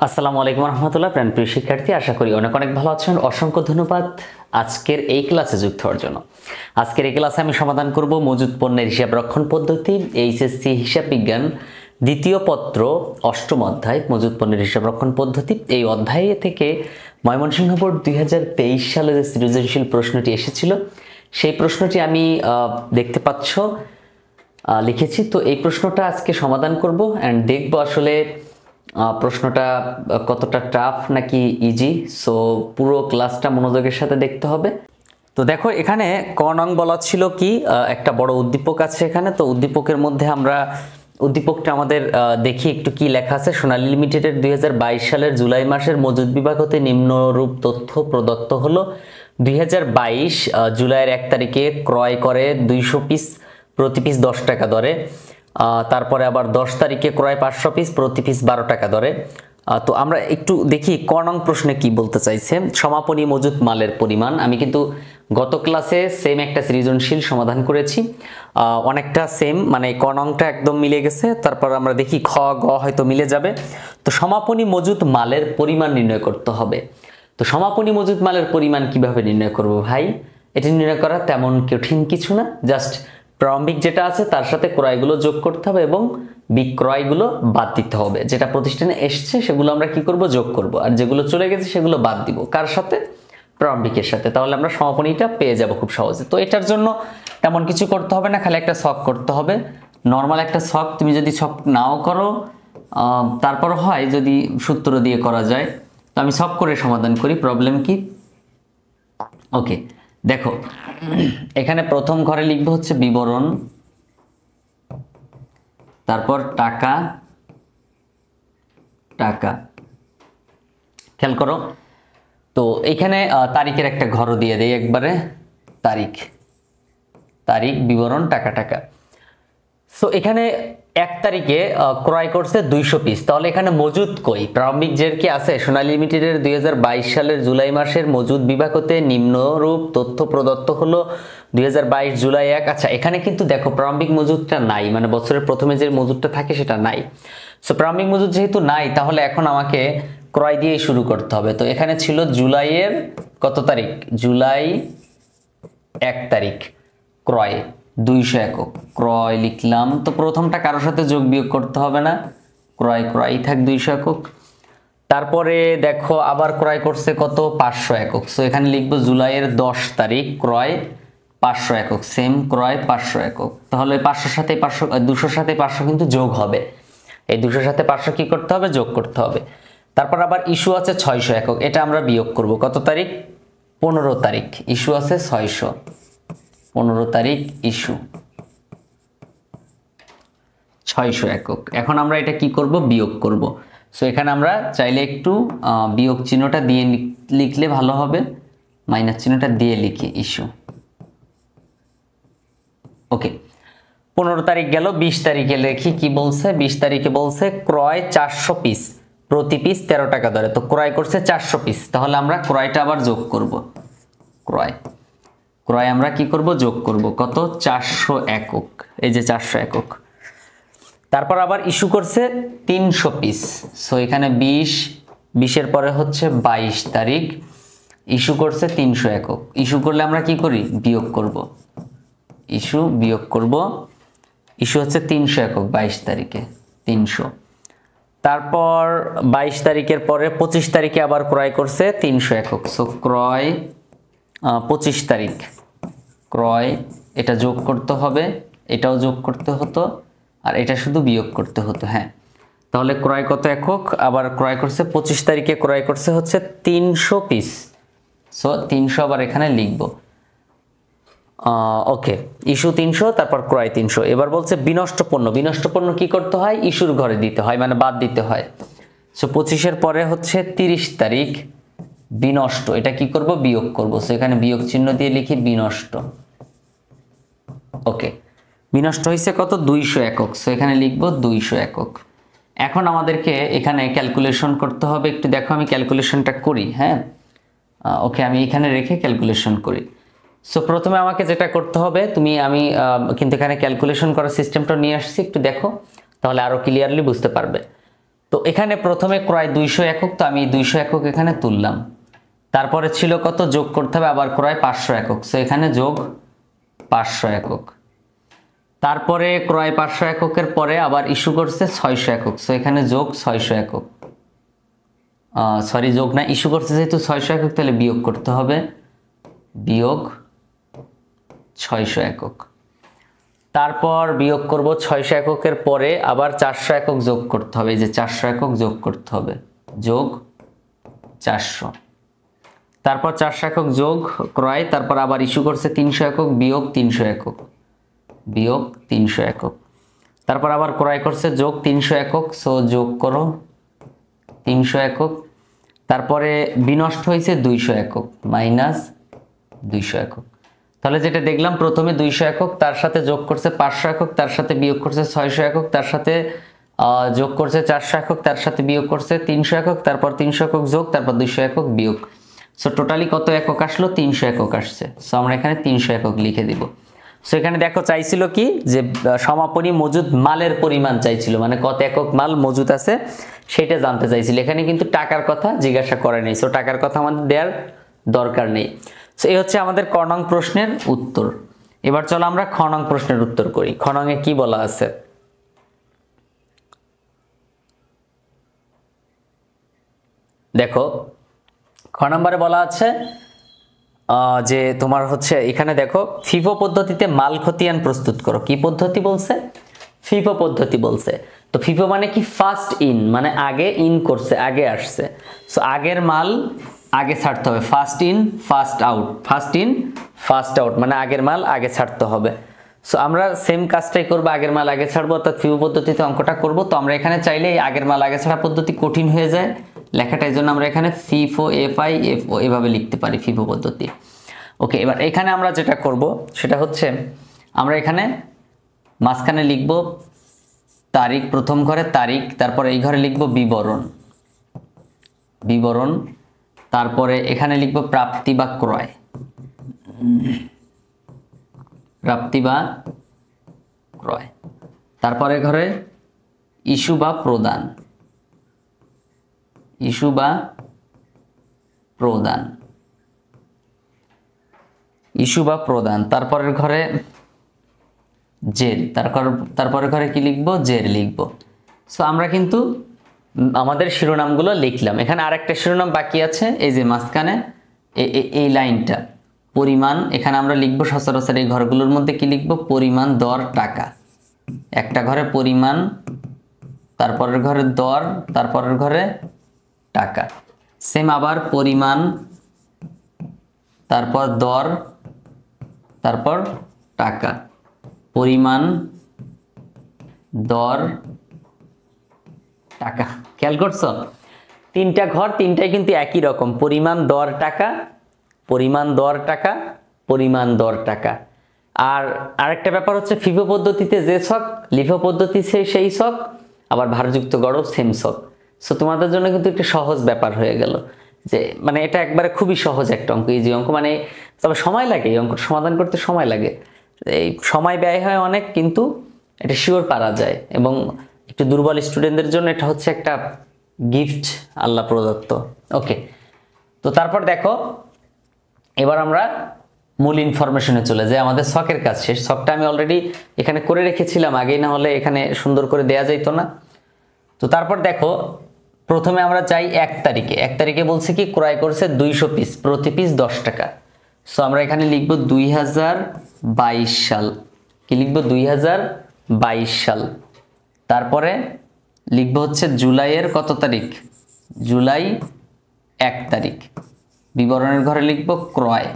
আসসালামু আলাইকুম রহমতুল্লাহ। প্রিয় শিক্ষার্থী, আশা করি অনেক অনেক ভালো আছেন। অসংখ্য ধন্যবাদ আজকের এই ক্লাসে যুক্ত হওয়ার জন্য। আজকের এই ক্লাসে আমি সমাধান করব মজুদ পণ্যের হিসাব রক্ষণ পদ্ধতি, এইচএসসি হিসাব বিজ্ঞান দ্বিতীয় পত্র অষ্টম অধ্যায় মজুদ পণ্যের হিসাব রক্ষণ পদ্ধতি। এই অধ্যায় থেকে ময়মনসিংহ বোর্ড 2023 সালে যে সৃজনশীল প্রশ্নটি এসেছিল সেই প্রশ্নটি আমি দেখতে পাচ্ছ লিখেছি। তো এই প্রশ্নটা আজকে সমাধান করব অ্যান্ড দেখব আসলে প্রশ্নটা কতটা টাফ নাকি ইজি। সো পুরো ক্লাসটা মনোযোগের সাথে দেখতে হবে। তো দেখো, এখানে ক নং বলা ছিল কি একটা বড় উদ্দীপক আছে এখানে। তো উদ্দীপকের মধ্যে আমরা উদ্দীপকটা আমাদের দেখি একটু কি লেখা আছে। সোনালী লিমিটেডের 2022 সালের জুলাই মাসের মজুদ বিভাগ হতে নিম্নরূপ তথ্য প্রদত্ত হলো। 2022 জুলাইয়ের 1 তারিখে ক্রয় করে 200 পিস, প্রতি পিস 10 টাকা দরে। তারপরে আবার 10 তারিখে ক্রয় 500 পিস, প্রতি পিস 12 টাকা দরে। তো আমরা একটু দেখি ক নং প্রশ্নে কি বলতে চাইছে। সমাপনী মজুদ মালের পরিমাণ। আমি কিন্তু গত ক্লাসে সেম একটা সৃজনশীল সমাধান করেছি, অনেকটা সেম, মানে ক নংটা একদম মিলে গেছে। তারপর আমরা দেখি খ গ হয়তো মিলে যাবে। তো সমাপনী মজুদ মালের পরিমাণ নির্ণয় করতে হবে। তো সমাপনী মজুদ মালের পরিমাণ কিভাবে নির্ণয় করব ভাই? এটি নির্ণয় করা তেমন কঠিন কিছু না, জাস্ট প্রারম্ভিক যেটা আছে তার সাথে ক্রয়গুলো যোগ করতে হবে এবং বিক্রয়গুলো বাদ দিতে হবে। যেটা প্রতিষ্ঠানে এসছে সেগুলো আমরা কি করব? যোগ করব। আর যেগুলো চলে গেছে সেগুলো বাদ দিব। কার সাথে? প্রারম্ভিকের সাথে। তাহলে আমরা সমাপনীটা পেয়ে যাব খুব সহজে। তো এটার জন্য তেমন কিছু করতে হবে না, খালি একটা ছক করতে হবে, নর্মাল একটা ছক। তুমি যদি ছক নাও করো তারপর হয় যদি সূত্র দিয়ে করা যায়। তো আমি ছক করে সমাধান করি, প্রবলেম কি? ওকে, দেখো এখানে প্রথম ঘরে লিখবো হচ্ছে বিবরণ, তারপর টাকা। টাকা খেয়াল করো, তো এখানে তারিখের একটা ঘর দিয়ে দেই একবারে, তারিখ, তারিখ, বিবরণ, টাকা, টাকা। সো এখানে 1 তারিখে ক্রয় করছে 200 পিস। তাহলে এখানে মজুদ কই? প্রারম্ভিক জের কি আছে? সোনালী লিমিটেডের 2022 সালের জুলাই মাসের মজুদ বিভাগ হতে নিম্নরূপ তথ্য প্রদত্ত হলো 2022 জুলাই 1। আচ্ছা, এখানে কিন্তু দেখো প্রারম্ভিক মজুদটা নাই, মানে বছরের প্রথমে যে মজুদটা থাকে সেটা নাই। সো প্রারম্ভিক মজুদ যেহেতু নাই, তাহলে এখন আমাকে ক্রয় দিয়ে শুরু করতে হবে। তো এখানে ছিল জুলাইয়ের কত তারিখ? জুলাই 1 তারিখ ক্রয় 200 একক, ক্রয় লিখলাম। তো প্রথমটা কারোর সাথে যোগ বিয়োগ করতে হবে না, ক্রয় ক্রয় থাক 200 একক। তারপরে দেখো আবার ক্রয় করছে কত? 500 একক। সো এখানে লিখবো জুলাইয়ের 10 তারিখ ক্রয় 500 একক, সেম ক্রয় 500 একক। তাহলে 500 সাথে 500, 200 সাথে 500 কিন্তু যোগ হবে। এই 200 সাথে 500 কি করতে হবে? যোগ করতে হবে। তারপর আবার ইস্যু আছে 600 একক, এটা আমরা বিয়োগ করব। কত তারিখ? 15 তারিখ। ইস্যু আছে 600, 15 তারিখ ইস্যু 600 একক। এখন আমরা এটা কি করব? বিয়োগ করব। সো এখানে আমরা চাইলে একটু বিয়োগ চিহ্নটা দিয়ে লিখলে ভালো হবে, মাইনাস চিহ্নটা দিয়ে লিখি ইস্যু। ওকে, 15 তারিখ গেল। 20 তারিখে লিখি কি বলছে? 20 তারিখে বলছে ক্রয় 400 পিস, প্রতি পিস 13 টাকা দরে। তো ক্রয় করছে 400 পিস, তাহলে আমরা ক্রয়টা আবার যোগ করব। ক্রয়, ক্রয় আমরা কি করব? যোগ করব। কত? 400 একক, এই যে 400 একক। তারপর আবার ইস্যু করছে 300 পিস। সো এখানে 20-20-এর পরে হচ্ছে 22 তারিখ ইস্যু করছে 300 একক। ইস্যু করলে আমরা কি করি? বিয়োগ করব। ইস্যু বিয়োগ করব। ইস্যু হচ্ছে 300 একক 22 তারিখে 300। তারপর 22 তারিখের পরে 25 তারিখে আবার ক্রয় করছে 300 একক। সো ক্রয় 25 তারিখ ক্রয়, এটা যোগ করতে হবে, এটাও যোগ করতে হতো, আর এটা শুধু বিয়োগ করতে হতো। হ্যাঁ, তাহলে ক্রয় কত একক? আবার ক্রয় করছে 25 তারিখে ক্রয় করছে হচ্ছে 300 পিস। সো 300 আবার এখানে লিখব। ওকে, ইস্যু 300, তারপর ক্রয় 300। এবার বলছে বিনষ্ট পণ্য। বিনষ্ট পণ্য কি করতে হয়? ইস্যুর ঘরে দিতে হয়, মানে বাদ দিতে হয়। সো 25-এর পরে হচ্ছে 30 তারিখ বিনষ্ট, এটা কি করব? বিয়োগ করব। সো এখানে বিয়োগ চিহ্ন দিয়ে লিখি বিনষ্ট। ওকে, বিনষ্ট হয়েছে কত? 200 একক। সো এখানে লিখব 200 একক। এখন আমাদেরকে এখানে ক্যালকুলেশন করতে হবে। একটু দেখো আমি ক্যালকুলেশনটা করি। হ্যাঁ, ওকে, আমি এখানে রেখে ক্যালকুলেশন করি। সো প্রথমে আমাকে যেটা করতে হবে, আমি কিন্তু এখানে ক্যালকুলেশন করার সিস্টেমটা নিয়ে আসছি, একটু দেখো, তাহলে আরো ক্লিয়ারলি বুঝতে পারবে। তো এখানে প্রথমে ক্রয় 200 একক, তো আমি 200 একক এখানে তুললাম। তারপরে ছিল কত, যোগ করতে হবে আবার ক্রয় 500 একক, সো এখানে যোগ 500 একক। তারপরে ক্রয় 500 এককের পরে আবার ইস্যু করছে 600 একক, সো এখানে যোগ 600 একক, সরি যোগ না, ইস্যু করছে যেহেতু 600 একক তাহলে বিয়োগ করতে হবে, বিয়োগ 600 একক। তারপর বিয়োগ করব 600 এককের পরে আবার 400 একক যোগ করতে হবে, এই যে 400 একক যোগ করতে হবে, যোগ 400। তারপর 400 একক যোগ ক্রয়, তারপর আবার ইস্যু করছে 300 একক বিয়োগ 300 একক, বিয়োগ 300 একক। তারপর আবার ক্রয় করছে যোগ 300 একক, সো যোগ করো 300 একক। তারপরে বিনষ্ট হয়েছে 200 একক, মাইনাস 200 একক। তাহলে যেটা দেখলাম, প্রথমে 200 একক, তার সাথে যোগ করছে 500 একক, তার সাথে বিয়োগ করছে 600 একক, তার সাথে যোগ করছে 400 একক, তার সাথে বিয়োগ করছে 300 একক, তারপর 300 একক যোগ, তারপর 200 একক বিয়োগ। সো টোটালি কত একক আসলো, 300 একক আসছে। সো আমরা এখানে 300 একক লিখে দিব। সো এখানে দেখো চাইছিল কি, যে সমাপনী মজুদ মালের পরিমাণ চাইছিল, মানে কত একক মাল মজুদ আছে সেটা জানতে চাইছিল। এখানে কিন্তু টাকার কথা জিজ্ঞাসা করে নেই, সো টাকার কথা আমাদের দেওয়ার দরকার নেই। সো এই হচ্ছে আমাদের ক নং প্রশ্নের উত্তর। এবার চলো আমরা খ নং প্রশ্নের উত্তর করি। খ নং এ কি বলা আছে, দেখো খ নম্বরে বলা আছে যে তোমার হচ্ছে এখানে দেখো, ফিফো পদ্ধতিতে মাল খতিয়ান প্রস্তুত করো। কি পদ্ধতি বলছে, ফিফো পদ্ধতি বলছে। তো ফিফো মানে কি, ফার্স্ট ইন, মানে আগে ইন করছে, আগে আসছে। সো আগের মাল আগে ছাড়তে হবে, first in first out, first in first out, মানে আগের মাল আগে ছাড়তে হবে। সো আমরা সেম কাজটাই করবো, আগের মাল আগে ছাড়বো, অর্থাৎ ফিফো পদ্ধতিতে অঙ্কটা করব। তো আমরা এখানে চাইলে এই আগের মাল আগে ছাড়া পদ্ধতি কঠিন হয়ে যায় লেখাটা, এই জন্য আমরা এখানে ফিফো এফও এভাবে লিখতে পারি, ফিফো পদ্ধতি। ওকে, এবার এখানে আমরা যেটা করব সেটা হচ্ছে, আমরা এখানে মাঝখানে লিখব তারিখ, প্রথম ঘরে তারিখ, তারপর এই ঘরে লিখব বিবরণ, বিবরণ, তারপরে এখানে লিখব প্রাপ্তি বা ক্রয়, প্রাপ্তি বা ক্রয়, তারপরে ঘরে ইস্যু বা প্রদান, ইস্যু বা প্রদান, ইস্যু বা প্রদান, তারপরের ঘরে জের, তারপরের ঘরে কি লিখবো, জের লিখবো। সো আমরা কিন্তু আমাদের শিরোনামগুলো লিখলাম। এখানে আরেকটা শিরোনাম বাকি আছে, এই যে মাঝখানে এই লাইনটা পরিমাণ, এখানে আমরা লিখবো সচরাচর এই ঘরগুলোর মধ্যে কি লিখবো, পরিমাণ, দর, টাকা। একটা ঘরে পরিমাণ, তারপরের ঘরে দর, তারপরের ঘরে টাকা। সেম আবার পরিমাণ, তারপর দর, তারপর টাকা, পরিমাণ, দর, টাকা। খেয়াল করছো, তিনটা ঘর, তিনটাই কিন্তু একই রকম, পরিমাণ, দর, টাকা, পরিমাণ, দর, টাকা, পরিমাণ, দর, টাকা। আর আরেকটা ব্যাপার হচ্ছে, ফিফো পদ্ধতিতে যে ছক, লিফো পদ্ধতি সেই ছক, আবার ভারযুক্ত গড় সেম ছক। সো তোমাদের জন্য কিন্তু একটা সহজ ব্যাপার হয়ে গেল, যে মানে এটা একবারে খুবই সহজ একটা অঙ্ক, ইজি অঙ্ক। মানে তবে সময় লাগে, এই অঙ্কটা সমাধান করতে সময় লাগে, এই সময় ব্যয় হয় অনেক, কিন্তু এটা শিওর পারা যায়। এবং একটু দুর্বল স্টুডেন্টদের জন্য এটা হচ্ছে একটা গিফট, আল্লাহ প্রদত্ত। ওকে, তো তারপর দেখো, এবার আমরা মূল ইনফরমেশনে চলে যাই। আমাদের ছকের কাজ শেষ। ছকটা আমি অলরেডি এখানে করে রেখেছিলাম আগেই, না হলে এখানে সুন্দর করে দেয়া যাইতো না। তো তারপর দেখো, প্রথমে আমরা চাই 1 তারিখে। 1 তারিখে বলছে কি, ক্রয় করছে 200 পিস, প্রতি পিস 10 টাকা। সো আমরা এখানে লিখব 2022 সাল। কি লিখব, 2022 সাল। তারপরে লিখব হচ্ছে জুলাইয়ের কত তারিখ, জুলাই 1 তারিখ। বিবরণের ঘরে লিখব ক্রয়।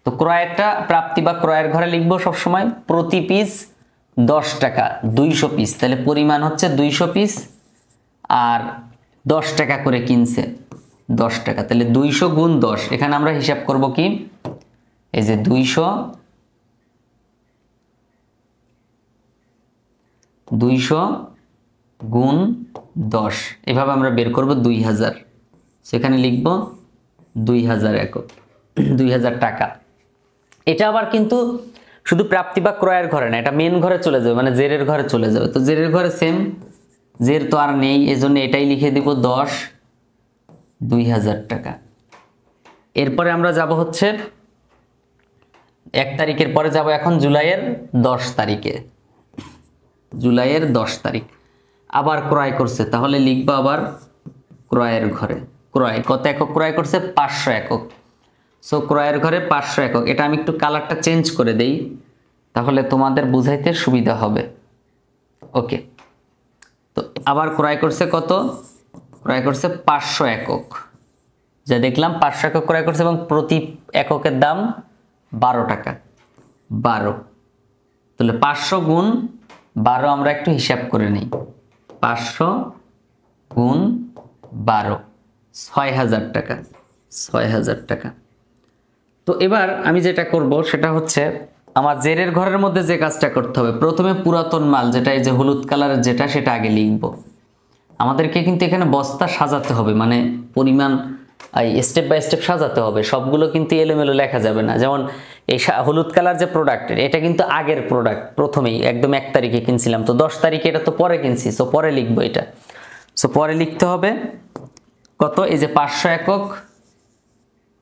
তো ক্রয়টা প্রাপ্তি বা ক্রয়ের ঘরে লিখব সবসময় প্রতি পিস 10 টাকা, 200 পিস, তাহলে পরিমাণ হচ্ছে 200 পিস, আর 10 টাকা করে কিনছে, 10 টাকা, তাহলে 200 গুণ 10। এখানে আমরা হিসাব করব কি, এই যে 200 গুণ 10, এভাবে আমরা বের করব 2000। সেখানে লিখব 2000 একক, 2000 টাকা। এটা আবার কিন্তু শুধু প্রাপ্তি বা ক্রয়ের ঘরে না, এটা মেন ঘরে চলে যাবে, মানে জেরের ঘরে চলে যাবে। তো জেরের ঘরে সেম জের তো আর নেই, এজন্য এটাই লিখে দিব 10 2000 টাকা। এরপরে আমরা যাব হচ্ছে 1 তারিখের পরে যাব এখন জুলাইয়ের 10 তারিখে। জুলাইয়ের 10 তারিখ আবার ক্রয় করছে, তাহলে লিখবো আবার ক্রয়ের ঘরে। ক্রয় কত একক ক্রয় করছে? 500 একক। সো ক্রয়ের ঘরে 500 একক। এটা আমি একটু কালারটা চেঞ্জ করে দেই, তাহলে তোমাদের বুঝাইতে সুবিধা হবে। ওকে, তো আবার ক্রয় করছে কত? ক্রয় করছে 500 একক। যা দেখলাম 500 একক ক্রয় করছে এবং প্রতি এককের দাম 12 টাকা। 12, তাহলে 500 গুণ 12 আমরা একটু হিসাব করে নিই। 500 গুণ 12 6000 টাকা। 6000 টাকা। তো এবার আমি যেটা করব সেটা হচ্ছে আমার জেরের ঘরের মধ্যে যে কাজটা করতে হবে, প্রথমে পুরাতন মাল যেটা এই যে হলুদ কালারের যেটা, সেটা আগে লিখব। আমাদেরকে কিন্তু এখানে বস্তা সাজাতে হবে, মানে পরিমাণ স্টেপ বাই স্টেপ সাজাতে হবে, সবগুলো কিন্তু এলোমেলো লেখা যাবে না। যেমন এই হলুদ কালার যে প্রোডাক্টের, এটা কিন্তু আগের প্রোডাক্ট, প্রথমেই একদম 1 তারিখে কিনছিলাম, তো 10 তারিখে এটা তো পরে কিনছি, সো পরে লিখবো এটা। সো পরে লিখতে হবে কত? এই যে 500 একক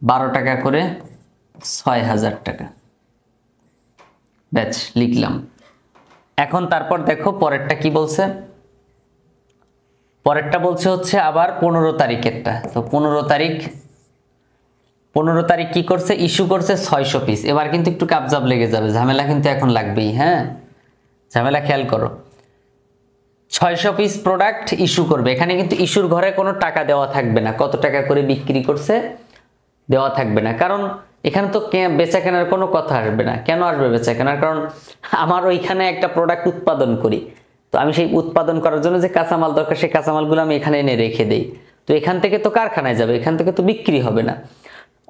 12 টাকা করে 6000 টাকা। ব্যাচ লিখলাম। এখন তারপর দেখো পরেরটা কি বলছে। পরেরটা বলছে হচ্ছে আবার 15 তারিখেরটা। তো 15 তারিখ কি করছে? ইস্যু করছে 600 পিস। এবার কিন্তু একটু কাবজাব লেগে যাবে, ঝামেলা কিন্তু এখন লাগবেই। হ্যাঁ, ঝামেলা খেয়াল করো। 600 পিস প্রোডাক্ট ইস্যু করবে। এখানে কিন্তু ইস্যুর ঘরে কোনো টাকা দেওয়া থাকবে না, কত টাকা করে বিক্রি করছে দেওয়া থাকবে না, কারণ এখানে তো বেচা কেনার কোনো কথা আসবে না। কেন আসবে বেচা কেনার? কারণ আমার ওইখানে একটা প্রোডাক্ট উৎপাদন করি, তো আমি সেই উৎপাদন করার জন্য যে কাঁচামাল দরকার, সেই কাঁচামালগুলো আমি এখানে এনে রেখে দেই। তো এখান থেকে তো কারখানায় যাবে, এখান থেকে তো বিক্রি হবে না।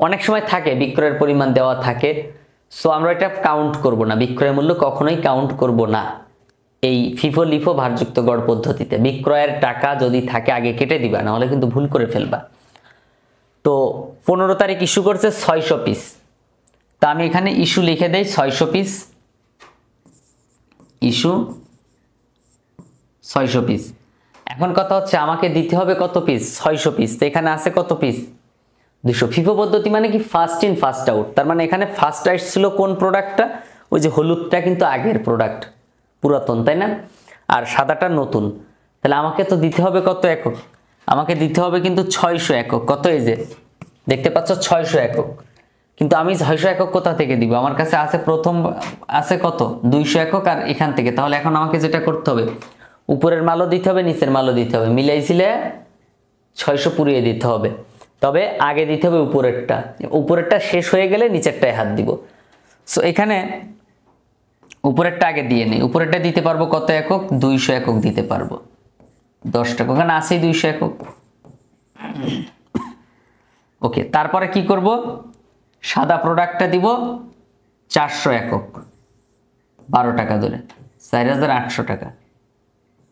অনেক সময় থাকে বিক্রয়ের পরিমাণ দেওয়া থাকে, সো আমরা এটা কাউন্ট করব না, বিক্রয় মূল্য কখনোই কাউন্ট করব না। এই ফিফো লিফো ভারযুক্ত গড় পদ্ধতিতে বিক্রয়ের টাকা যদি থাকে আগে কেটে দিবা, নাহলে কিন্তু ভুল করে ফেলবা। তো 15 তারিখ ইস্যু করছে 600 পিস, তা আমি এখানে ইস্যু লিখে দেই 600 পিস। Issue 600 piece. এখন কথা হচ্ছে আমাকে দিতে হবে কত পিস? 600 পিস। তো এখানে আছে কত পিস? 200। ফিফো পদ্ধতি মানে কি? First in first out. তার মানে এখানে ফার্স্ট আসছিল কোন প্রোডাক্টটা? ওই যে হলুদটা কিন্তু আগের প্রোডাক্ট, পুরাতন, তাই না? আর সাদাটা নতুন। তাহলে আমাকে তো দিতে হবে কত একক? আমাকে দিতে হবে কিন্তু 600 একক। কত? এই যে দেখতে পাচ্ছ 600 একক। কিন্তু আমি 600 একক কোথা থেকে দিব? আমার কাছে আছে প্রথম আছে কত? 200 একক আর এখান থেকে। তাহলে এখন আমাকে যেটা করতে হবে, উপরের মালও দিতে হবে, নিচের মালও দিতে হবে, মিলাইছিলে 600 পুরিয়ে দিতে হবে। তবে আগে দিতে হবে উপরেরটা, উপরেরটা শেষ হয়ে গেলে নিচেরটায় হাত দিব। সো এখানে উপরেরটা আগে দিয়ে নেই। উপরেরটা দিতে পারবো কত একক? 200 একক দিতে পারবো। 10 টাকা ওখানে আছে 200 একক। ওকে, তারপরে কি করব? সাদা প্রোডাক্টটা দিব 400 একক, 12 টাকা ধরে 4800 টাকা।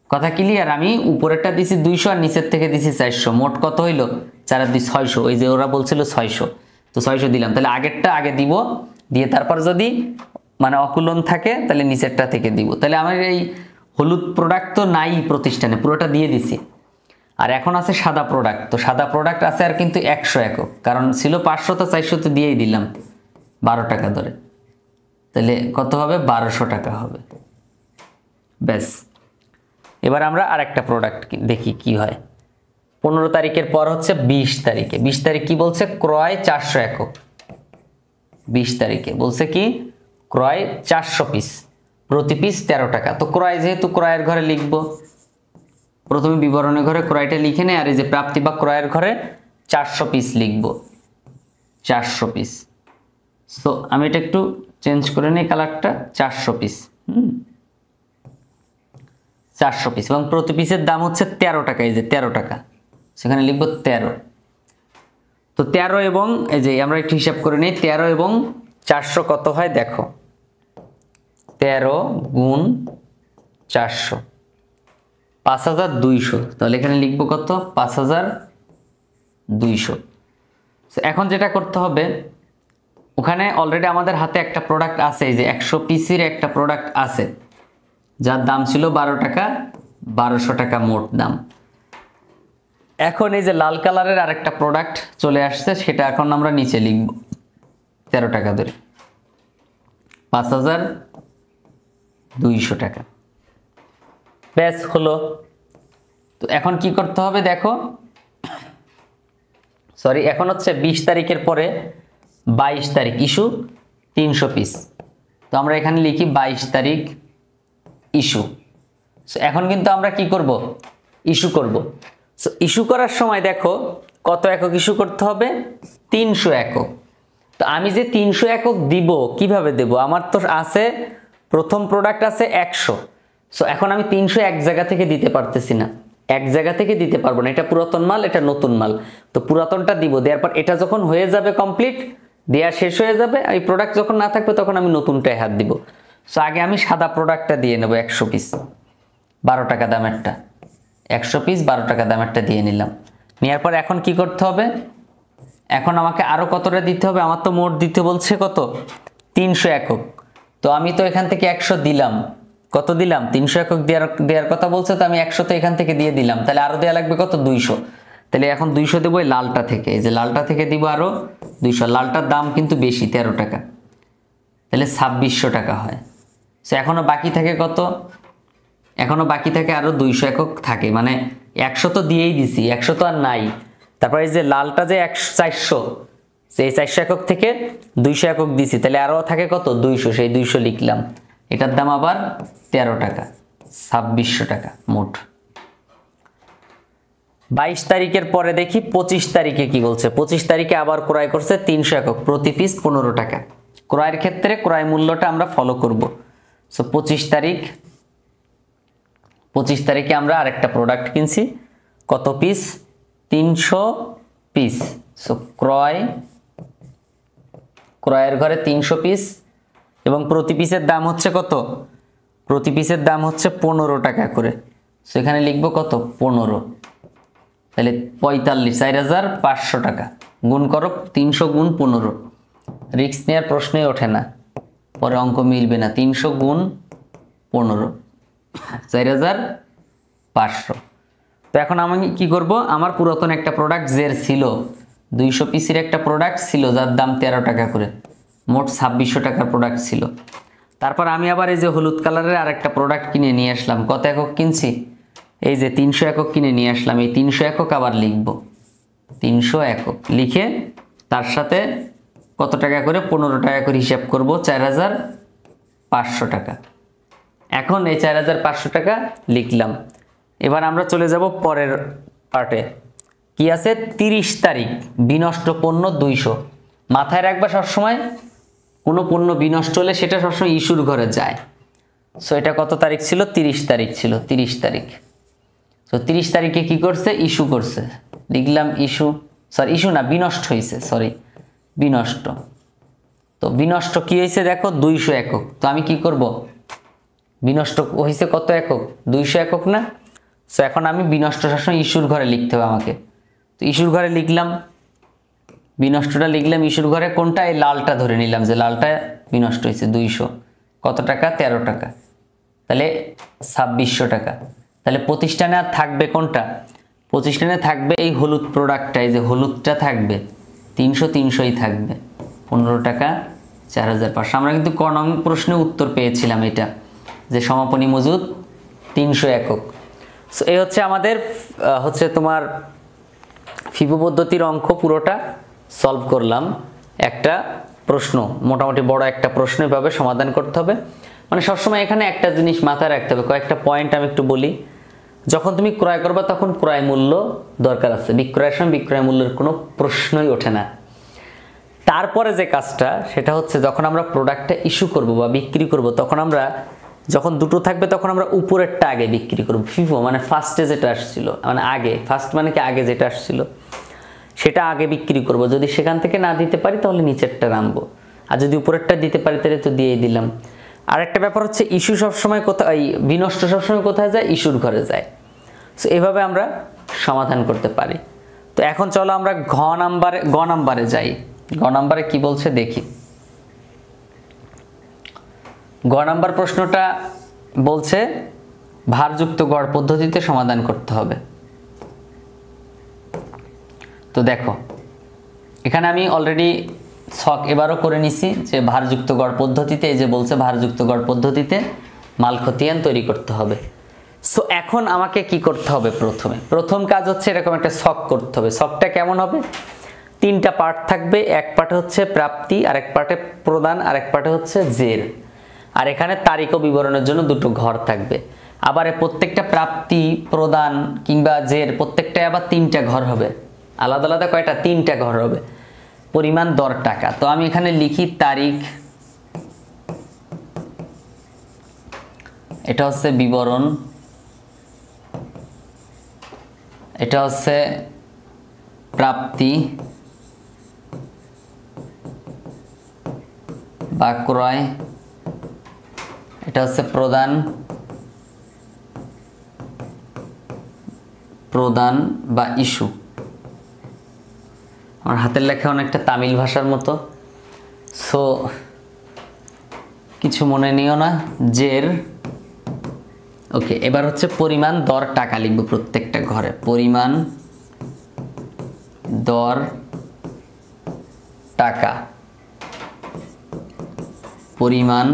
কথা ক্লিয়ার? আমি উপরেরটা দিছি 200 আর নিচের থেকে দিছি 400, মোট কত হইল? 4 আর 2 600। ওই যে ওরা বলছিল 600, তো 600 দিলাম। তাহলে আগেরটা আগে দিব, দিয়ে তারপর যদি মানে অকুলন থাকে তাহলে নিচেরটা থেকে দিব। তাহলে আমার এই হলুদ প্রোডাক্ট তো নাই প্রতিষ্ঠানে, পুরোটা দিয়ে দিছি। আর এখন আছে সাদা প্রোডাক্ট। তো সাদা প্রোডাক্ট আছে আর কিন্তু 100 একক, কারণ ছিল 500, তো 400 তো দিয়েই দিলাম 12 টাকা ধরে। তাহলে কত হবে? 1200 টাকা হবে। ব্যাস, এবার আমরা আরেকটা প্রোডাক্ট দেখি কি হয়। 15 তারিখের পর হচ্ছে 20 তারিখে। 20 তারিখ কি বলছে? ক্রয় 400 একক। 20 তারিখে বলছে কি? ক্রয় 400 পিস, প্রতি পিস 13 টাকা। তো ক্রয় যেহেতু ক্রয়ের ঘরে লিখব, প্রথমে বিবরণের ঘরে ক্রয়টা লিখে নেই, আর এই যে প্রাপ্তি বা ক্রয়ের ঘরে 400 পিস লিখব। 400 পিস। সো আমি এটা একটু চেঞ্জ করে নিই কালারটা। 400 পিস, 400 পিস, এবং প্রতি পিসের দাম হচ্ছে 13 টাকা। এই যে 13 টাকা, সেখানে লিখব 13। তো 13 এবং এই যে আমরা একটু হিসাব করে নিই, 13 এবং 400 কত হয় দেখো। 13 গুণ 400 5200। তাহলে এখানে লিখব কত? 5200। এখন যেটা করতে হবে, ওখানে অলরেডি আমাদের হাতে একটা প্রোডাক্ট আছে, এই যে 100 পিসের একটা প্রোডাক্ট আছে, যার দাম ছিল 12 টাকা 1200 টাকা মোট দাম। এখন এই যে লাল কালারের আরেকটা প্রোডাক্ট চলে আসছে, সেটা এখন আমরা নিচে লিখব 13 টাকা ধরে, 5200 টাকা। ব্যাস হলো। তো এখন কি করতে হবে দেখো, সরি, এখন হচ্ছে 20 তারিখের পরে 22 তারিখ ইস্যু 300 পিস। তো আমরা এখানে লিখি 22 তারিখ ইস্যু। সো এখন কিন্তু আমরা কি করব, ইস্যু করব। সো ইস্যু করার সময় দেখো কত একক ইস্যু করতে হবে, 300 একক। তো আমি যে 300 একক দিব, কিভাবে দেব, আমার তো আছে প্রথম প্রোডাক্ট আছে 100। সো এখন আমি 300 এক জায়গা থেকে দিতে পারতেছি না, এক জায়গা থেকে দিতে পারবো না, এটা পুরাতন মাল, এটা নতুন মাল। তো পুরাতনটা দিব, দেওয়ার পর এটা যখন হয়ে যাবে কমপ্লিট, দেয়া শেষ হয়ে যাবে, এই প্রোডাক্ট যখন না থাকবে তখন আমি নতুনটায় হাত দিব। সো আগে আমি সাদা প্রোডাক্টটা দিয়ে নেব 100 পিস, 12 টাকা দামেরটা, 100 পিস 12 টাকা দামেরটা দিয়ে নিলাম। নেওয়ার পর এখন কি করতে হবে, এখন আমাকে আরো কতটা দিতে হবে, আমার তো মোট দিতে বলছে কত, 300 একক। তো আমি তো এখান থেকে 100 দিলাম, কত দিলাম, 300 একক দেওয়ার কথা বলছে, তো আমি 100 তো এখান থেকে দিয়ে দিলাম, তাহলে আরো দেওয়া লাগবে কত, 200। তাহলে এখন 200 দেবো এই লালটা থেকে, এই যে লালটা থেকে দিব আরো 200। লালটার দাম কিন্তু বেশি, 13 টাকা, তাহলে 2600 টাকা হয়। সো এখনো বাকি থাকে কত, এখনো বাকি থাকে আরো 200 একক থাকে, মানে 100 তো দিয়েই দিছি, 100 তো আর নাই। তারপরে এই যে লালটা যে 400, সেই 400 একক থেকে 200 একক দিছি, তাহলে আরো থাকে কত, 200, সেই 200 লিখলাম। এটার দাম আবার 13 টাকা, 2600 টাকা মোট। 22 তারিখের পরে দেখি 25 তারিখে কি বলছে। 25 তারিখে আবার ক্রয় করছে 300 একক, প্রতি পিস 15 টাকা। ক্রয়ের ক্ষেত্রে ক্রয় মূল্যটা আমরা ফলো করব। সো 25 তারিখে আমরা আরেকটা প্রোডাক্ট কিনছি, কত পিস, 300 পিস। সো ক্রয়ের ঘরে 300 পিস, এবং প্রতি পিসের দাম হচ্ছে কত, প্রতি পিসের দাম হচ্ছে 15 টাকা করে। সেখানে লিখবো কত, 15, তাহলে 45, 4500 টাকা। গুণ করো 300 গুণ 15, রিস্ক নেওয়ার প্রশ্নই ওঠে না, পরে অঙ্ক মিলবে না। 300 গুণ 15, 4500। তো এখন আমি কি করব, আমার পুরাতন একটা প্রোডাক্ট জের ছিল, 200 পিসের একটা প্রোডাক্ট ছিল যার দাম 13 টাকা করে, মোট 2600 টাকার প্রোডাক্ট ছিল। তারপর আমি আবার এই যে হলুদ কালারের আরেকটা প্রোডাক্ট কিনে নিয়ে আসলাম, কত একক কিনছি, এই যে 300 একক কিনে নিয়ে আসলাম। এই 300 একক আবার লিখব, 300 একক লিখে তার সাথে কত টাকা করে, 15 টাকা করে হিসাব করব, 4500 টাকা। এখন এই 4500 টাকা লিখলাম। এবার আমরা চলে যাব পরের পার্টে, কি আছে, 30 তারিখ বিনষ্ট পণ্য 200। মাথায় রাখবা সবসময়, কোনো পণ্য বিনষ্ট হলে সেটা সবসময় ইস্যুর ঘরে যায়। সো এটা কত তারিখ ছিল, 30 তারিখ ছিল, 30 তারিখ। তো 30 তারিখে কি করছে, ইস্যু করছে, লিখলাম ইস্যু, সরি ইস্যু না, বিনষ্ট হয়েছে, সরি বিনষ্ট। তো বিনষ্ট কি হয়েছে দেখো, 200 একক। তো আমি কি করব, বিনষ্ট হয়েছে কত একক, 200 একক না। সো এখন আমি বিনষ্ট সবসময় ইস্যুর ঘরে লিখতে হবে আমাকে। তো ইস্যুর ঘরে লিখলাম, বিনষ্টটা লিখলাম ইস্যুর ঘরে, কোনটা, এই লালটা ধরে নিলাম যে লালটা বিনষ্ট হয়েছে 200, কত টাকা, 13 টাকা, তাহলে 2600 টাকা। তাহলে প্রতিষ্ঠানে আর থাকবে কোনটা, প্রতিষ্ঠানে থাকবে এই হলুদ প্রোডাক্টটা, এই যে হলুদটা থাকবে, 300ই থাকবে, 15 টাকা 4500। আমরা কিন্তু ক নং প্রশ্নে উত্তর পেয়েছিলাম এটা, যে সমাপনী মজুদ 300 একক। সো এই হচ্ছে আমাদের হচ্ছে তোমার ফিবো পদ্ধতির অঙ্ক, পুরোটা সলভ করলাম। একটা প্রশ্ন, মোটামুটি বড় একটা প্রশ্ন এভাবে সমাধান করতে হবে। মানে সবসময় এখানে একটা জিনিস মাথায় রাখতে হবে, কয়েকটা পয়েন্ট আমি একটু বলি। যখন তুমি ক্রয় করবে তখন ক্রয় মূল্য দরকার আছে, বিক্রয়ের সময় বিক্রয় মূল্যের কোনো প্রশ্নই ওঠে না। তারপরে যে কাজটা, সেটা হচ্ছে যখন আমরা প্রোডাক্টটা ইস্যু করব বা বিক্রি করব, তখন আমরা যখন দুটো থাকবে তখন আমরা উপরেরটা আগে বিক্রি করব। ফিফো মানে ফার্স্টে যেটা আসছিল, মানে আগে, ফার্স্ট মানে কি আগে যেটা আসছিল সেটা আগে বিক্রি করব। যদি সেখান থেকে না দিতে পারি তাহলে নিচেরটা রাখবো, আর যদি উপরেরটা দিতে পারি তাহলে তো দিয়েই দিলাম। আর একটা ব্যাপার হচ্ছে ইস্যু সবসময় কোথায়, বিনষ্ট সবসময় কোথায় যায়, ইস্যুর ঘরে যায়। সো এভাবে আমরা সমাধান করতে পারি। তো এখন চলো আমরা গ নাম্বারে যাই। গ নাম্বারে কি বলছে দেখি। গ নাম্বার প্রশ্নটা বলছে ভারযুক্ত গড় পদ্ধতিতে সমাধান করতে হবে। তো দেখো এখানে আমি অলরেডি ছক এবারও করে নিছি যে ভারযুক্ত গড় পদ্ধতিতে, এই যে বলছে ভারযুক্ত গড় পদ্ধতিতে মাল খতিয়ান তৈরি করতে হবে। সো এখন আমাকে কি করতে হবে? প্রথম কাজ হচ্ছে এরকম একটা ছক করতে হবে। ছকটা কেমন হবে? 3টা পার্ট থাকবে, এক পার্টে হচ্ছে প্রাপ্তি, আরেক পার্টে প্রদান, আরেক পার্টে হচ্ছে জের, আর এখানে তারিখ ও বিবরণের জন্য 2টো ঘর থাকবে। আবার প্রত্যেকটা প্রাপ্তি, প্রদান কিংবা জের প্রত্যেকটাই আবার 3টা ঘর হবে। আলাদা আলাদা কয়টা? 3টা ঘর হবে। পরিমাণ, দর, টাকা। তো আমি এখানে লিখি তারিখ, এটা হচ্ছে বিবরণ, এটা হচ্ছে প্রাপ্তি বা ক্রয়, এটা হচ্ছে প্রদান বা ইস্যু। আমার হাতের লেখা অনেকটা তামিল ভাষার মতো, সো কিছু মনে নিও না। জের, ওকে। এবার হচ্ছে পরিমাণ, দর, টাকা লিখবো প্রত্যেকটা ঘরে। পরিমাণ, দর, টাকা। পরিমাণ,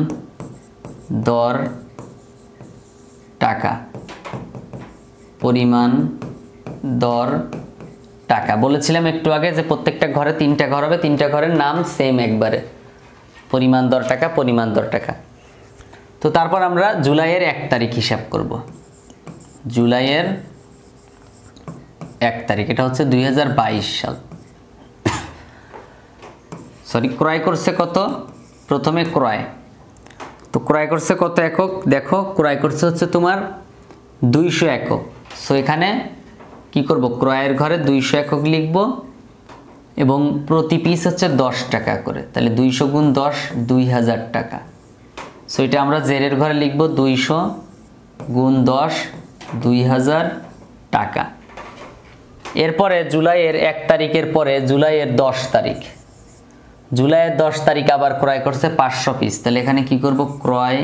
দর, টাকা। পরিমাণ, দর, টাকা। বলেছিলাম একটু আগে যে প্রত্যেকটা ঘরে 3টা ঘর হবে, 3টা ঘরের নাম সেম একবারে, পরিমাণ, দর, টাকা, পরিমাণ, দর, টাকা। তো তারপর আমরা জুলাইয়ের 1 তারিখ হিসাব করব। জুলাইয়ের 1 তারিখ, এটা হচ্ছে 2022 সাল। সরি, ক্রয় করছে কত? প্রথমে ক্রয়, তো ক্রয় করছে কত একক? দেখো ক্রয় করছে হচ্ছে তোমার 200 একক। সো এখানে কি করব? ক্রয়ের ঘরে 200 একক লিখব এবং প্রতি পিস হচ্ছে 10 টাকা করে, তাহলে 200 গুণ 10 2000 টাকা। সো এটা আমরা জেরের ঘরে লিখব 200 গুণ 10 2000 টাকা। এরপরে জুলাইয়ের 1 তারিখের পরে জুলাইয়ের 10 তারিখ, জুলাইয়ের 10 তারিখ আবার ক্রয় করছে 500 পিস, তাহলে এখানে কি করব? ক্রয়,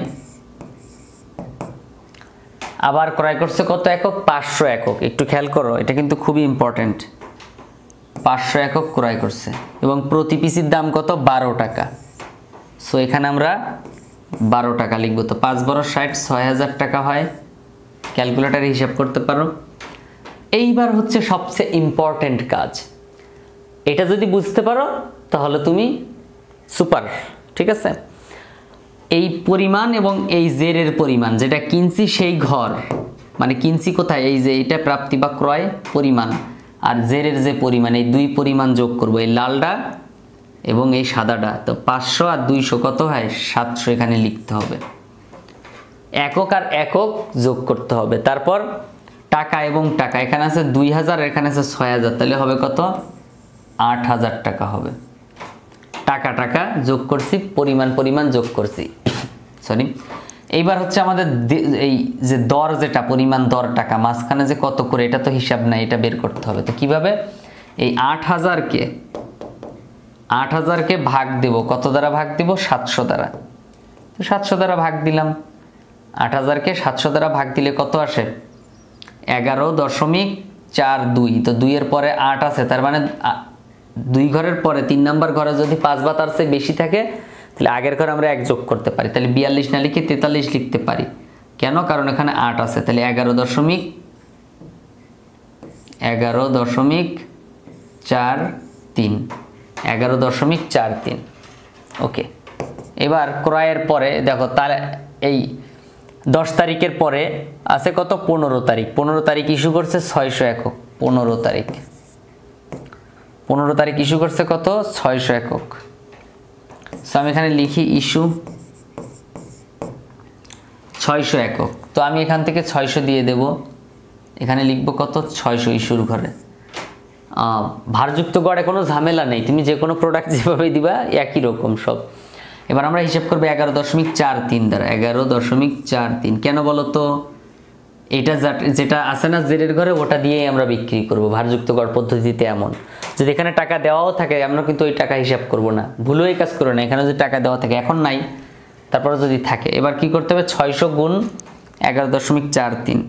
আবার ক্রয় করছে কত একক? 500 একক। একটু খেয়াল করো, এটা কিন্তু খুবই ইম্পর্টেন্ট। 500 একক ক্রয় করছে এবং প্রতি পিসের দাম কত? 12 টাকা। সো এখানে আমরা 12 টাকা লিখব। তো 5 12 60, 6000 টাকা হয়। ক্যালকুলেটরে হিসাব করতে পারো। এইবার হচ্ছে সবচেয়ে ইম্পর্টেন্ট কাজ, এটা যদি বুঝতে পারো তাহলে তুমি সুপার, ঠিক আছে? এই পরিমাণ এবং এই জেরের পরিমাণ যেটা কিনছি সেই ঘর, মানে কিনছি কোথায়? এই যে এটা প্রাপ্তি বা ক্রয় পরিমাণ, আর জেরের যে পরিমাণ, এই 2 পরিমাণ যোগ করব, এই লালটা এবং এই সাদাটা। তো 500 আর 200 কত হয়? 700 এখানে লিখতে হবে। একক আর একক যোগ করতে হবে। তারপর টাকা এবং টাকা, এখানে আছে 2000, এখানে আছে 6000, তাহলে হবে কত? 8000 টাকা হবে। টাকা টাকা যোগ করছি, পরিমাণ যোগ করছি, সরি। এইবার হচ্ছে আমাদের এই যে দর, যেটা পরিমাণ, দর, টাকা, মাঝখানে যে কত করে, এটা তো হিসাব নাই, এটা বের করতে হবে। তো কিভাবে? এই 8000কে ভাগ দেব, কত দ্বারা ভাগ দেব? 700 দ্বারা। তো 700 দ্বারা ভাগ দিলাম। 8000কে 700 দ্বারা ভাগ দিলে কত আসে? 11.42। তো 2 এর পরে 8 আছে, তার মানে 2 ঘরের পরে 3 নাম্বার ঘরে যদি 5 বা তার চেয়ে বেশি থাকে তাহলে আগের ঘরে আমরা 1 যোগ করতে পারি। তাহলে 42 না লিখে 43 লিখতে পারি। কেন? কারণ এখানে 8 আছে। তাহলে 11.43 ওকে। এবার ক্রয়ের পরে দেখো, তাহলে এই 10 তারিখের পরে আছে কত? 15 তারিখ। 15 তারিখ ইস্যু করছে 600 একক। 15 তারিখ ইস্যু করছে কত? 600 একক। সো আমি এখানে লিখি ইস্যু 600 একক। তো আমি এখান থেকে 600 দিয়ে দেব, এখানে লিখব কত? 600 ইস্যুর ঘরে। ভারযুক্ত গড়ে কোনো ঝামেলা নেই, তুমি যে কোনো প্রোডাক্ট যেভাবে দিবা একই রকম সব। এবার আমরা হিসাব করবো 11.43 দ্বারা। 11.43 কেন বলো তো? এটা যেটা আছে না জেরের ঘরে, ওটা দিয়েই আমরা বিক্রি করব ভারযুক্ত গড় পদ্ধতিতে। এমন যদি এখানে টাকা দেওয়াও থাকে, আমরা কিন্তু ওই টাকা হিসাব করব না, ভুলেও এই কাজ করো না। এখানে যদি টাকা দেওয়া থাকে, এখন নাই, তারপরে যদি থাকে, এবার কি করতে হবে? 600 গুণ 11.43।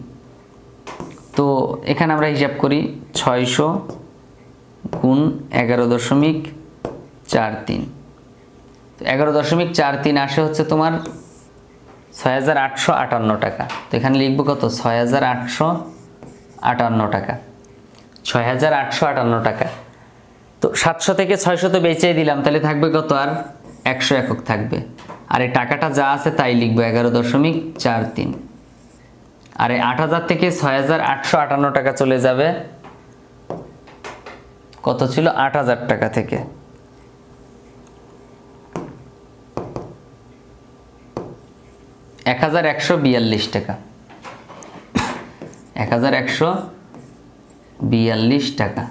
তো এখানে আমরা হিসাব করি 600 গুণ 11.43। 11.43 আসে হচ্ছে তোমার 6,858 টাকা। তো এখানে লিখবো কত? 6,858 টাকা, 6,858 টাকা। তো 700 থেকে 600 তো বেঁচেই দিলাম, তাহলে থাকবে কত? আর 100 একক থাকবে। আর এই টাকাটা যা আছে তাই লিখবো 11.43। আর এই 8,000 থেকে 6,858 টাকা চলে যাবে, কত ছিল? 8,000 টাকা থেকে। 1,142 টাকা, 1,142 টাকা।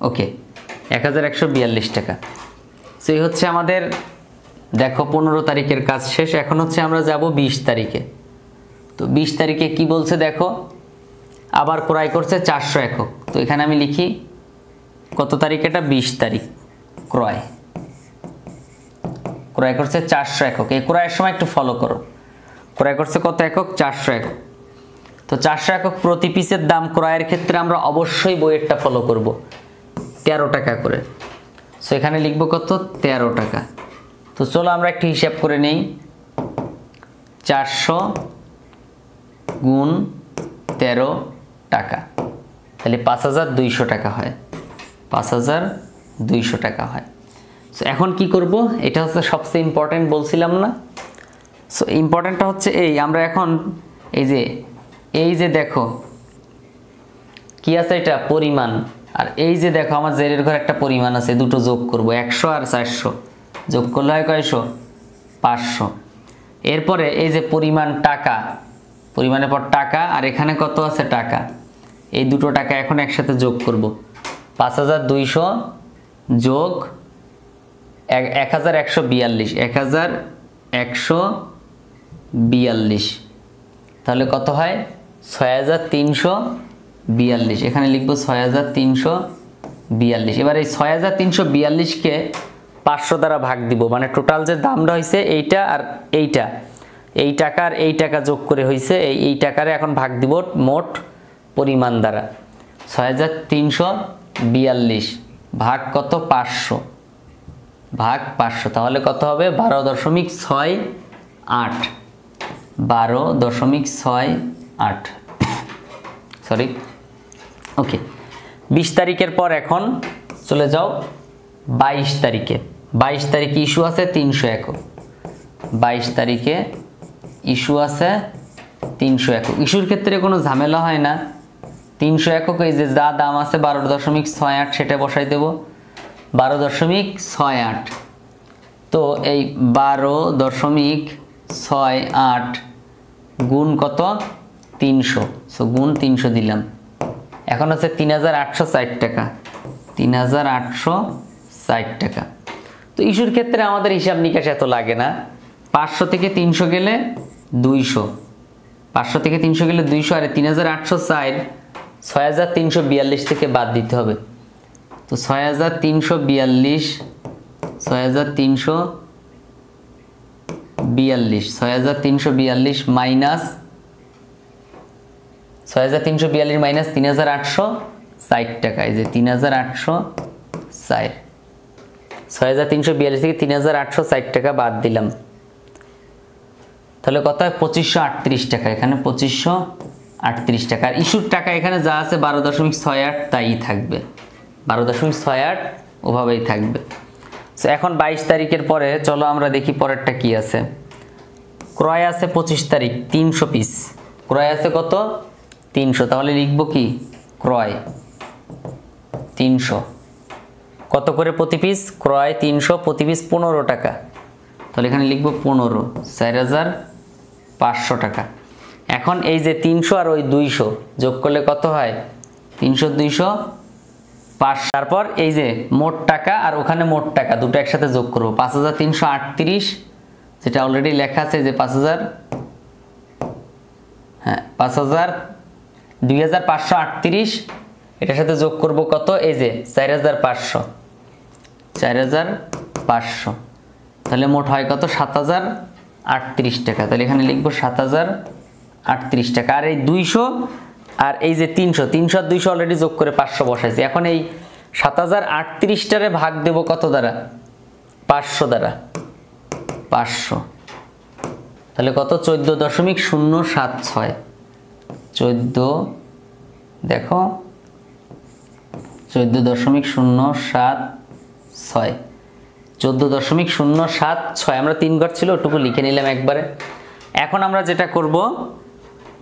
ওকে, 1,142 টাকা। তো এই হচ্ছে আমাদের, দেখো 15 তারিখের কাজ শেষ। এখন হচ্ছে আমরা যাব 20 তারিখে। তো 20 তারিখে কি বলছে দেখো, আবার ক্রয় করছে 400 একক। তো এখানে আমি লিখি কত তারিখ? এটা 20 তারিখ। ক্রয় করছে 400 একক। এই ক্রয়ের সময় একটু ফলো করো, ক্রয় করছে কত একক? 400 একক। তো 400 একক প্রতি পিসের দাম ক্রয়ের ক্ষেত্রে আমরা অবশ্যই বইয়েরটা ফলো করব, 13 টাকা করে। সো এখানে লিখব কত? 13 টাকা। তো চলো আমরা একটু হিসাব করে নেই। 400 গুণ 13 টাকা, তাহলে 5,200 টাকা হয়, 5,200 টাকা হয়। সো এখন কি করব? এটা হচ্ছে সবচেয়ে ইম্পর্টেন্ট, বলছিলাম না? সো ইম্পর্টেন্টটা হচ্ছে আমরা এখন এই যে দেখো কি আছে, এটা পরিমাণ। আর এই যে দেখো আমার জেরের ঘরে একটা পরিমাণ আছে, দুটো যোগ করব, 100 আর 400 যোগ করলে হয় কয়শো? 500। এরপরে এই যে পরিমাণ টাকা, পরিমাণের পর টাকা, আর এখানে কত আছে? টাকা। এই দুটো টাকা এখন একসাথে যোগ করব, 5,200 যোগ 1,142, 1,142, তাহলে কত হয়? 6,342। এখানে লিখবো 6,342। এবার এই 6,342কে 500 দ্বারা ভাগ দিব, মানে টোটাল যে দামটা হয়েছে এইটা আর এইটা, এই টাকা আর এই টাকা যোগ করে হয়েছে এই টাকারে এখন ভাগ দিব মোট পরিমাণ দ্বারা। 6,342 ভাগ কত? 500, ভাগ 500, তাহলে কত হবে? 12.68, 12.68। সরি, ওকে। 20 তারিখের পর এখন চলে যাও 22 তারিখে। 22 তারিখে ইস্যু আছে 300 একক। 22 তারিখে ইস্যু আছে 300 একক। ইস্যুর ক্ষেত্রে কোনো ঝামেলা হয় না। 300 একক এই যে যা দাম আছে 12.68 সেটা বসাই দেব, 12.68। তো এই 12.68 গুণ কত? 300। সো গুণ 300 দিলাম। এখন আছে 3,860 টাকা, 3,860 টাকা। তো ইস্যুর ক্ষেত্রে আমাদের হিসাব নিকাশ এত লাগে না। 500 থেকে 300 গেলে 200, 500 থেকে 300 গেলে 200, আর 3,860 6,342 থেকে বাদ দিতে হবে। তো 6,342 মাইনাস 3,860 টাকা। এই যে 3,860, 6,342 থেকে 3,860 টাকা বাদ দিলাম, তাহলে কত হয়? 2,538 টাকা। এখানে 2,538 টাকা। আর ইস্যুর টাকা এখানে যা আছে 12.68 তাই থাকবে, 12.68 ওভাবেই থাকবে। সো এখন 22 তারিখের পরে চলো আমরা দেখি পরেরটা কি আছে। ক্রয় আছে 25 তারিখ 300 পিস। ক্রয় আছে কত? 300। তাহলে লিখব কি? ক্রয় 300। কত করে প্রতি পিস? ক্রয় 300, প্রতি পিস 15 টাকা। তাহলে এখানে লিখব 15, 4,500 টাকা। এখন এই যে 300 আর ওই 200 যোগ করলে কত হয়? 300, 200, 500। তারপর এই যে মোট টাকা আর ওখানে মোট টাকা দুটো একসাথে যোগ করব, 5,338, যেটা অলরেডি লেখা আছে যে 5,000, হ্যাঁ 2,538, এটার সাথে যোগ করব কত? এই যে 4,500, 4,500। তাহলে মোট হয় কত? 38 টাকা। তাহলে এখানে লিখবো 7038 টাকা। আর এই 200 আর এই যে 300 আর 200 অলরেডি যোগ করে 500 বসাইছি। এখন এই 7038 টারে ভাগ দেব কত দ্বারা? 500 দ্বারা। 500 তাহলে কত? 14.076। 14 দেখো 14.076। 14.076 আমরা 3 ঘর ছিল ওটুকু লিখে নিলাম একবারে। এখন আমরা যেটা করব,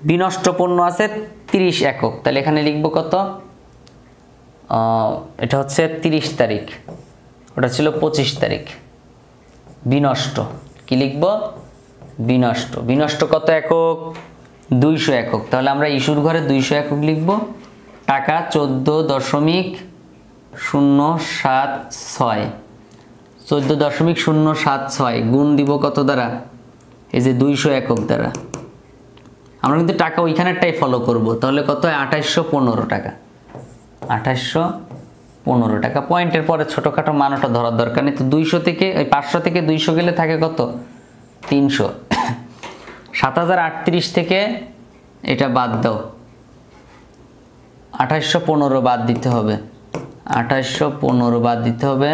বিনষ্ট পণ্য আছে 30 একক। তাহলে এখানে লিখব কত? এটা হচ্ছে 30 তারিখ, ওটা ছিল 25 তারিখ। বিনষ্ট কি লিখব? বিনষ্ট। বিনষ্ট কত একক? 200 একক। তাহলে আমরা ইস্যুর ঘরে 200 একক লিখব। টাকা 14.076। 14.076 গুণ দিব কত দ্বারা? এই যে 200 একক দ্বারা। আমরা কিন্তু টাকা ওইখানেরটাই ফলো করব। তাহলে কত হয়? 2815 টাকা। 2815 টাকা। পয়েন্টের পরে ছোটখাটো মানটা ধরার দরকার নেই। তো 200 থেকে 500 থেকে 200 গেলে থাকে কত? 300। 7038 থেকে এটা বাদ দাও, 2815 বাদ দিতে হবে। 2815 বাদ দিতে হবে।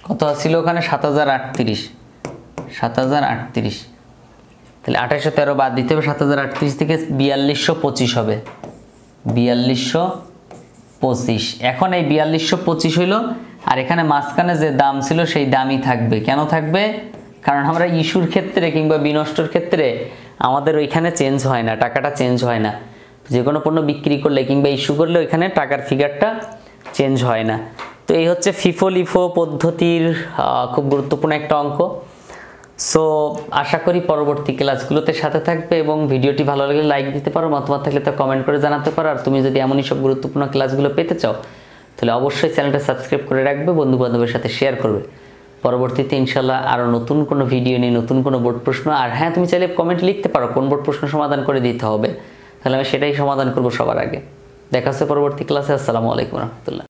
কত ছিল ওখানে? 7038। 7038 তাহলে 2813 বাদ দিতে হবে। 7038 থেকে 4225 হবে। 4225। এখন এই 4225 হইল, আর এখানে মাঝখানে যে দাম ছিল সেই দামই থাকবে। কেন থাকবে? কারণ আমরা ইস্যুর ক্ষেত্রে কিংবা বিনষ্টর ক্ষেত্রে আমাদের ওইখানে চেঞ্জ হয় না, টাকাটা চেঞ্জ হয় না। যে কোনো পণ্য বিক্রি করলে কিংবা ইস্যু করলে ওইখানে টাকার ফিগারটা চেঞ্জ হয় না। তো এই হচ্ছে ফিফো লিফো পদ্ধতির খুব গুরুত্বপূর্ণ একটা অঙ্ক। সো আশা করি পরবর্তী ক্লাসগুলোতে সাথে থাকবে, এবং ভিডিওটি ভালো লাগলে লাইক দিতে পারো, মতামত থাকলে তো কমেন্ট করে জানাতে পারো। আর তুমি যদি এমনই সব গুরুত্বপূর্ণ ক্লাসগুলো পেতে চাও তাহলে অবশ্যই চ্যানেলটা সাবস্ক্রাইব করে রাখবে, বন্ধু বান্ধবের সাথে শেয়ার করবে। পরবর্তীতে ইনশাল্লাহ আরও নতুন কোনো ভিডিও নিয়ে নতুন কোনো বোর্ড প্রশ্ন, আর হ্যাঁ তুমি চাইলে কমেন্ট লিখতে পারো কোন বোর্ড প্রশ্ন সমাধান করে দিতে হবে, তাহলে আমি সেটাই সমাধান করব সবার আগে। দেখা হচ্ছে পরবর্তী ক্লাসে। আসসালামু আলাইকুম রহমতুল্লাহ।